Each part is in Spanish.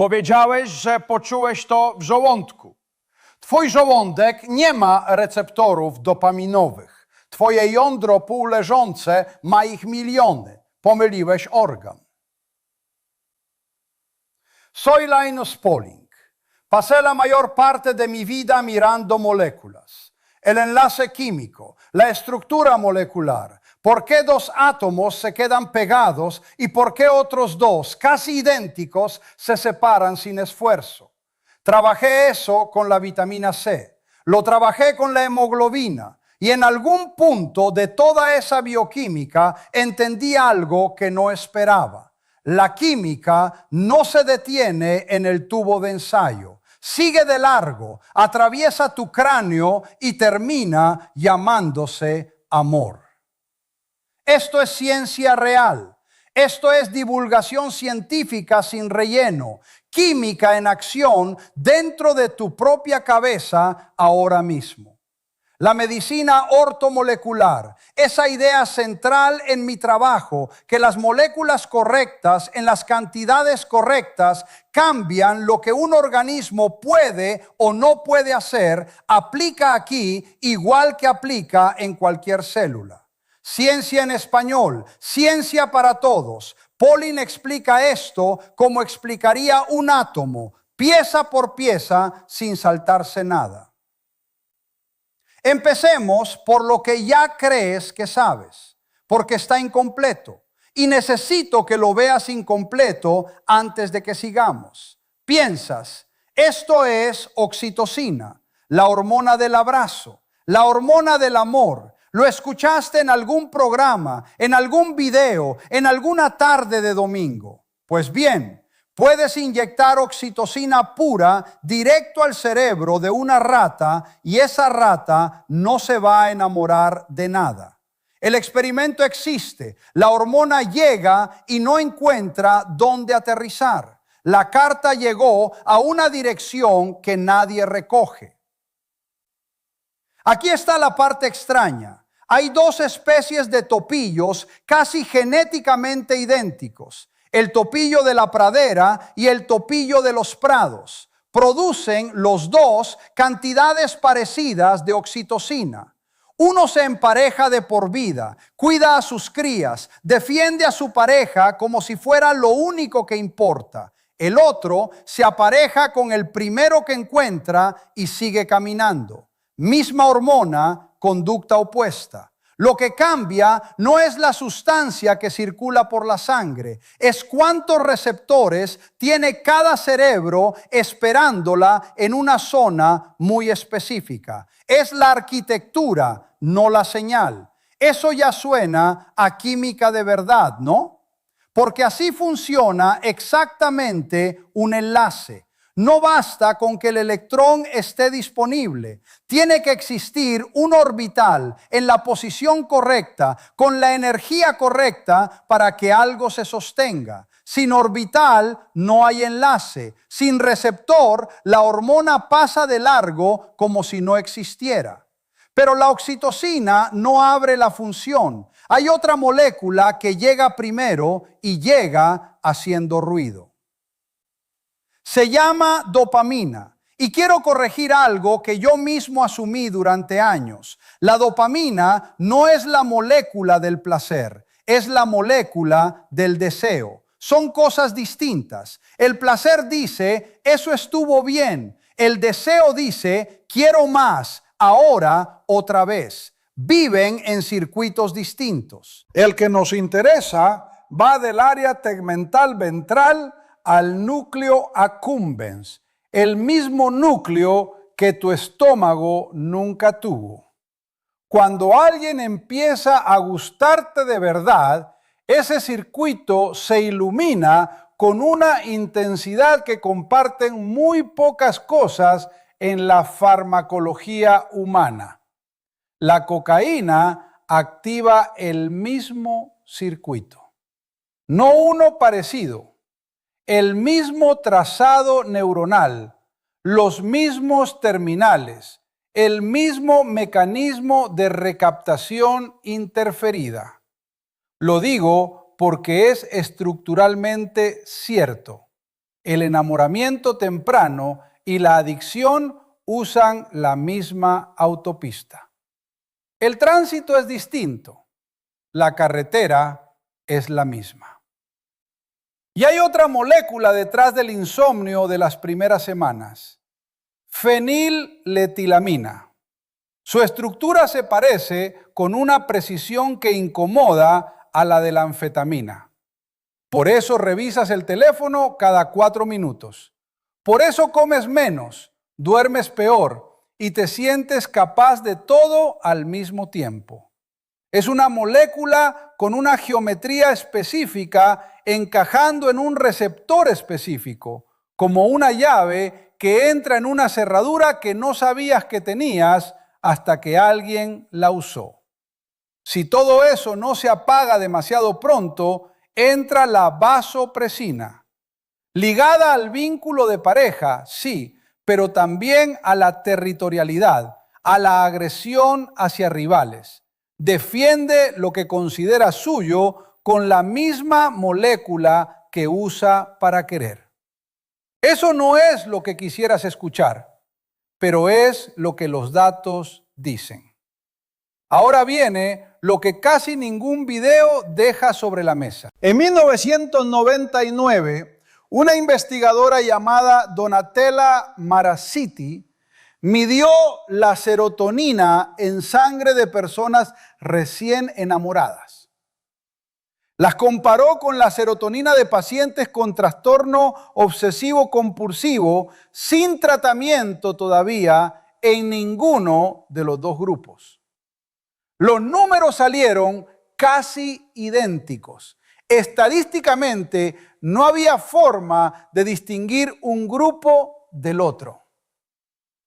Powiedziałeś, że poczułeś to w żołądku. Twój żołądek nie ma receptorów dopaminowych. Twoje jądro półleżące ma ich miliony. Pomyliłeś organ. Soy Linus Pauling. Pasé la mayor parte de mi vida mirando moléculas. El enlace químico, la estructura molecular. ¿Por qué dos átomos se quedan pegados y por qué otros dos, casi idénticos, se separan sin esfuerzo? Trabajé eso con la vitamina C. Lo trabajé con la hemoglobina. Y en algún punto de toda esa bioquímica entendí algo que no esperaba. La química no se detiene en el tubo de ensayo. Sigue de largo, atraviesa tu cráneo y termina llamándose amor. Esto es ciencia real. Esto es divulgación científica sin relleno. Química en acción dentro de tu propia cabeza ahora mismo. La medicina ortomolecular, esa idea central en mi trabajo, que las moléculas correctas en las cantidades correctas cambian lo que un organismo puede o no puede hacer, aplica aquí igual que aplica en cualquier célula. Ciencia en español, ciencia para todos. Pauling explica esto como explicaría un átomo, pieza por pieza, sin saltarse nada. Empecemos por lo que ya crees que sabes, porque está incompleto. Y necesito que lo veas incompleto antes de que sigamos. Piensas, esto es oxitocina, la hormona del abrazo, la hormona del amor. Lo escuchaste en algún programa, en algún video, en alguna tarde de domingo. Pues bien, puedes inyectar oxitocina pura directo al cerebro de una rata y esa rata no se va a enamorar de nada. El experimento existe, la hormona llega y no encuentra dónde aterrizar. La carta llegó a una dirección que nadie recoge. Aquí está la parte extraña. Hay dos especies de topillos casi genéticamente idénticos. El topillo de la pradera y el topillo de los prados. Producen los dos cantidades parecidas de oxitocina. Uno se empareja de por vida, cuida a sus crías, defiende a su pareja como si fuera lo único que importa. El otro se apareja con el primero que encuentra y sigue caminando. Misma hormona, conducta opuesta. Lo que cambia no es la sustancia que circula por la sangre, es cuántos receptores tiene cada cerebro esperándola en una zona muy específica. Es la arquitectura, no la señal. Eso ya suena a química de verdad, ¿no? Porque así funciona exactamente un enlace. No basta con que el electrón esté disponible. Tiene que existir un orbital en la posición correcta, con la energía correcta para que algo se sostenga. Sin orbital no hay enlace. Sin receptor, la hormona pasa de largo como si no existiera. Pero la oxitocina no abre la función. Hay otra molécula que llega primero y llega haciendo ruido. Se llama dopamina. Y quiero corregir algo que yo mismo asumí durante años. La dopamina no es la molécula del placer, es la molécula del deseo. Son cosas distintas. El placer dice, eso estuvo bien. El deseo dice, quiero más, ahora, otra vez. Viven en circuitos distintos. El que nos interesa va del área tegmental ventral al núcleo accumbens, el mismo núcleo que tu estómago nunca tuvo. Cuando alguien empieza a gustarte de verdad, ese circuito se ilumina con una intensidad que comparten muy pocas cosas en la farmacología humana. La cocaína activa el mismo circuito, no uno parecido. El mismo trazado neuronal, los mismos terminales, el mismo mecanismo de recaptación interferida. Lo digo porque es estructuralmente cierto. El enamoramiento temprano y la adicción usan la misma autopista. El tránsito es distinto, la carretera es la misma. Y hay otra molécula detrás del insomnio de las primeras semanas, feniletilamina. Su estructura se parece con una precisión que incomoda a la de la anfetamina. Por eso revisas el teléfono cada 4 minutos. Por eso comes menos, duermes peor y te sientes capaz de todo al mismo tiempo. Es una molécula con una geometría específica encajando en un receptor específico, como una llave que entra en una cerradura que no sabías que tenías hasta que alguien la usó. Si todo eso no se apaga demasiado pronto, entra la vasopresina, ligada al vínculo de pareja, sí, pero también a la territorialidad, a la agresión hacia rivales. Defiende lo que considera suyo con la misma molécula que usa para querer. Eso no es lo que quisieras escuchar, pero es lo que los datos dicen. Ahora viene lo que casi ningún video deja sobre la mesa. En 1999, una investigadora llamada Donatella Marazziti midió la serotonina en sangre de personas recién enamoradas. Las comparó con la serotonina de pacientes con trastorno obsesivo-compulsivo sin tratamiento todavía en ninguno de los dos grupos. Los números salieron casi idénticos. Estadísticamente no había forma de distinguir un grupo del otro.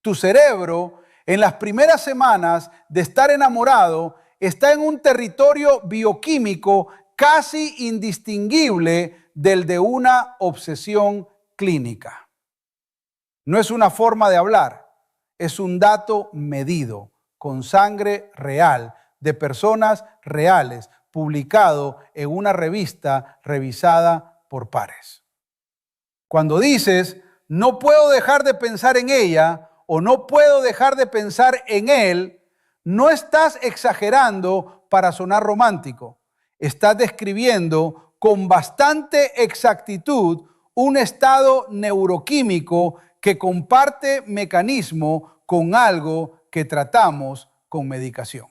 Tu cerebro, en las primeras semanas de estar enamorado, está en un territorio bioquímico casi indistinguible del de una obsesión clínica. No es una forma de hablar, es un dato medido, con sangre real, de personas reales, publicado en una revista revisada por pares. Cuando dices, no puedo dejar de pensar en ella o no puedo dejar de pensar en él, no estás exagerando para sonar romántico. Estás describiendo con bastante exactitud un estado neuroquímico que comparte mecanismo con algo que tratamos con medicación.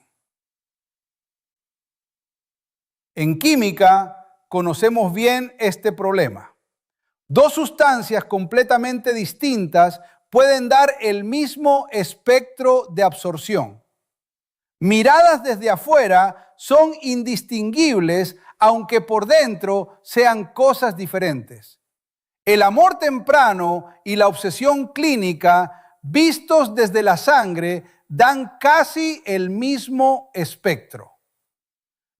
En química conocemos bien este problema. Dos sustancias completamente distintas pueden dar el mismo espectro de absorción. Miradas desde afuera son indistinguibles, aunque por dentro sean cosas diferentes. El amor temprano y la obsesión clínica, vistos desde la sangre, dan casi el mismo espectro.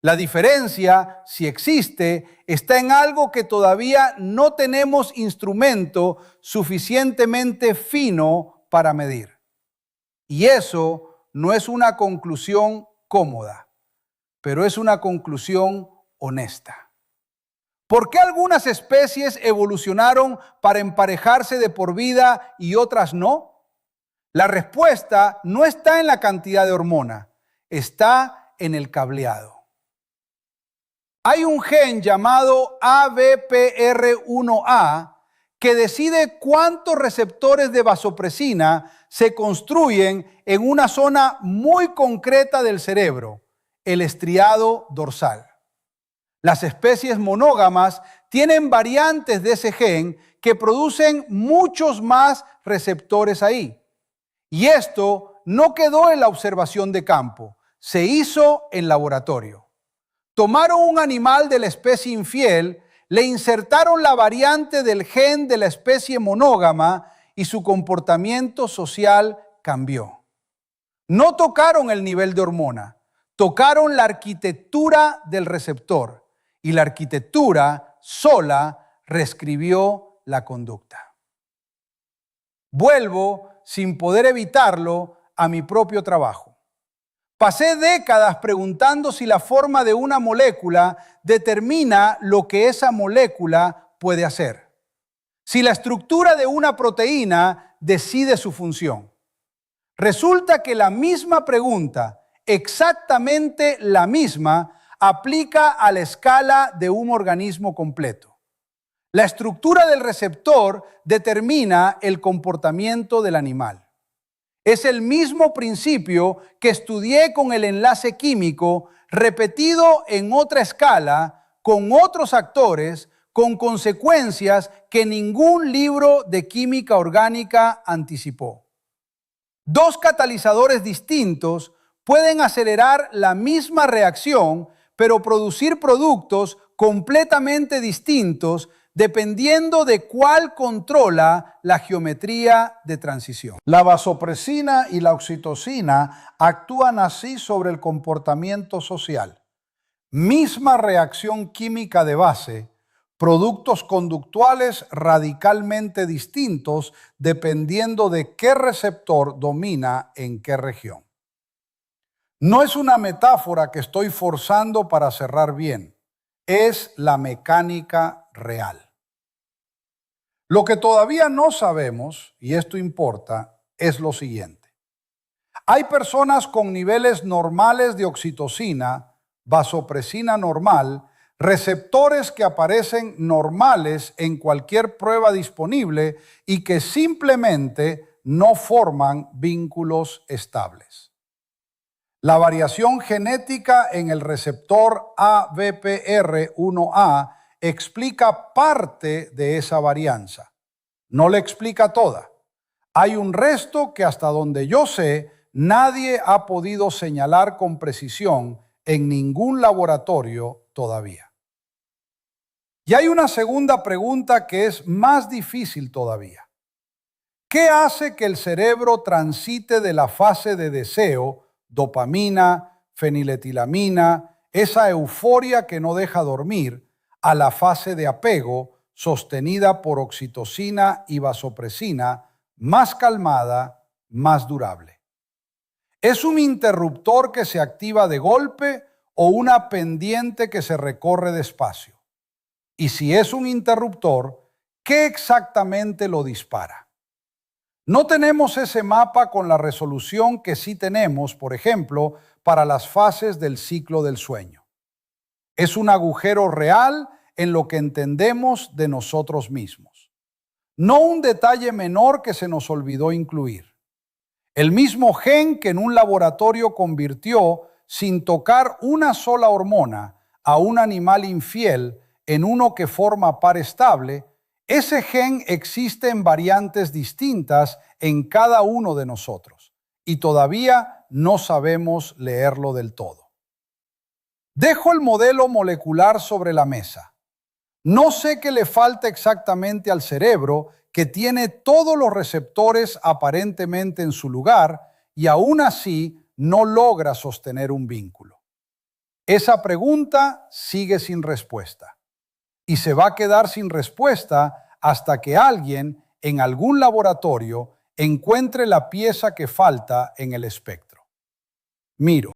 La diferencia, si existe, está en algo que todavía no tenemos instrumento suficientemente fino para medir. Y eso no es una conclusión cómoda, pero es una conclusión honesta. ¿Por qué algunas especies evolucionaron para emparejarse de por vida y otras no? La respuesta no está en la cantidad de hormona, está en el cableado. Hay un gen llamado ABPR1A que decide cuántos receptores de vasopresina se construyen en una zona muy concreta del cerebro, el estriado dorsal. Las especies monógamas tienen variantes de ese gen que producen muchos más receptores ahí. Y esto no quedó en la observación de campo, se hizo en laboratorio. Tomaron un animal de la especie infiel, le insertaron la variante del gen de la especie monógama y su comportamiento social cambió. No tocaron el nivel de hormona, tocaron la arquitectura del receptor y la arquitectura sola reescribió la conducta. Vuelvo, sin poder evitarlo, a mi propio trabajo. Pasé décadas preguntando si la forma de una molécula determina lo que esa molécula puede hacer. Si la estructura de una proteína decide su función, resulta que la misma pregunta, exactamente la misma, aplica a la escala de un organismo completo. La estructura del receptor determina el comportamiento del animal. Es el mismo principio que estudié con el enlace químico, repetido en otra escala, con otros actores, con consecuencias que ningún libro de química orgánica anticipó. Dos catalizadores distintos pueden acelerar la misma reacción, pero producir productos completamente distintos dependiendo de cuál controla la geometría de transición. La vasopresina y la oxitocina actúan así sobre el comportamiento social. Misma reacción química de base, productos conductuales radicalmente distintos dependiendo de qué receptor domina en qué región. No es una metáfora que estoy forzando para cerrar bien, es la mecánica real. Lo que todavía no sabemos, y esto importa, es lo siguiente. Hay personas con niveles normales de oxitocina, vasopresina normal, receptores que aparecen normales en cualquier prueba disponible y que simplemente no forman vínculos estables. La variación genética en el receptor ABPR1A explica parte de esa varianza. No le explica toda. Hay un resto que hasta donde yo sé, nadie ha podido señalar con precisión en ningún laboratorio todavía. Y hay una segunda pregunta que es más difícil todavía. ¿Qué hace que el cerebro transite de la fase de deseo, dopamina, feniletilamina, esa euforia que no deja dormir, a la fase de apego, sostenida por oxitocina y vasopresina, más calmada, más durable? ¿Es un interruptor que se activa de golpe o una pendiente que se recorre despacio? Y si es un interruptor, ¿qué exactamente lo dispara? No tenemos ese mapa con la resolución que sí tenemos, por ejemplo, para las fases del ciclo del sueño. Es un agujero real en lo que entendemos de nosotros mismos. No un detalle menor que se nos olvidó incluir. El mismo gen que en un laboratorio convirtió, sin tocar una sola hormona, a un animal infiel en uno que forma par estable, ese gen existe en variantes distintas en cada uno de nosotros y todavía no sabemos leerlo del todo. Dejo el modelo molecular sobre la mesa. No sé qué le falta exactamente al cerebro, que tiene todos los receptores aparentemente en su lugar y aún así no logra sostener un vínculo. Esa pregunta sigue sin respuesta y se va a quedar sin respuesta hasta que alguien en algún laboratorio encuentre la pieza que falta en el espectro. Miro.